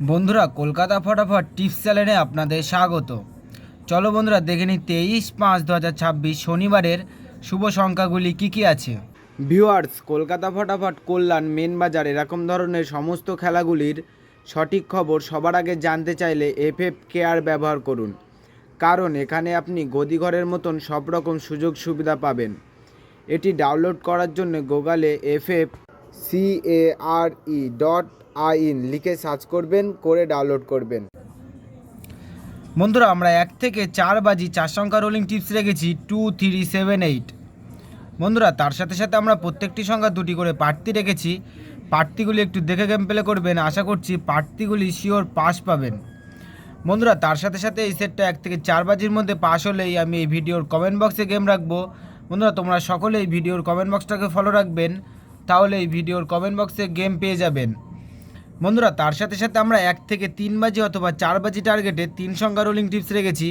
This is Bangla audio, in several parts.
বন্ধুরা, কলকাতা ফটাফট টিপস চ্যানেলে আপনাদের স্বাগত। চলো বন্ধুরা, দেখে নিই 23/5/2026 শনিবারের শুভ সংখ্যাগুলি কি কি আছে। ভিউয়ার্স, কলকাতা ফটাফট, কল্যাণ, মেন বাজার এরকম ধরনের সমস্ত খেলাগুলির সঠিক খবর সবার আগে জানতে চাইলে এফএফ কেয়ার ব্যবহার করুন, কারণ এখানে আপনি গদিঘরের মতন সব রকম সুযোগ সুবিধা পাবেন। এটি ডাউনলোড করার জন্য গুগলে FFCARE.in লিখে সার্চ করবেন, করে ডাউনলোড করবেন। বন্ধুরা, আমরা 1 থেকে 4 বাজি 4 সংখ্যা রোলিং টিপস রেখেছি 2, 3, 7, 8। বন্ধুরা, তার সাথে সাথে আমরা প্রত্যেকটি সংখ্যা দুটি করে প্রার্থী রেখেছি। প্রার্থীগুলি একটু দেখে গেম প্লে করবেন, আশা করছি প্রার্থীগুলি শিওর পাস পাবেন। বন্ধুরা, তার সাথে সাথে এই সেটটা 1 থেকে 4 বাজির মধ্যে পাস হলেই আমি এই ভিডিওর কমেন্ট বক্সে গেম রাখবো। বন্ধুরা, তোমরা সকলে এই ভিডিওর কমেন্ট বক্সটাকে ফলো রাখবেন, তাহলে এই ভিডিওর কমেন্ট বক্সে গেম পেয়ে যাবেন। বন্ধুরা, তার সাথে সাথে আমরা 1 থেকে 3 বাজি অথবা 4 বাজি টার্গেটে 3 সংখ্যা রোলিং টিপস রেখেছি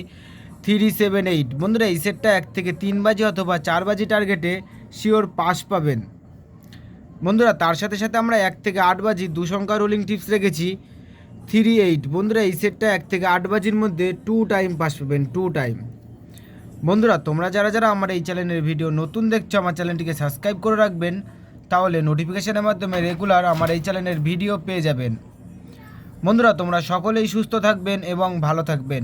3, 7, 8। বন্ধুরা, এই সেটটা 1 থেকে 3 বাজি অথবা 4 বাজি টার্গেটে শিওর পাস পাবেন। বন্ধুরা, তার সাথে সাথে আমরা 1 থেকে 8 বাজি 2 সংখ্যা রোলিং টিপস রেখেছি 3, 8। বন্ধুরা, এই সেটটা 1 থেকে 8 বাজির মধ্যে 2 টাইম পাস পাবেন, 2 টাইম। বন্ধুরা, তোমরা যারা যারা আমার এই চ্যানেলের ভিডিও নতুন দেখছো, আমার চ্যানেলটিকে সাবস্ক্রাইব করে রাখবেন, তাহলে নোটিফিকেশনের মাধ্যমে রেগুলার আমার এই চ্যানেলের ভিডিও পেয়ে যাবেন। বন্ধুরা, তোমরা সকলেই সুস্থ থাকবেন এবং ভালো থাকবেন।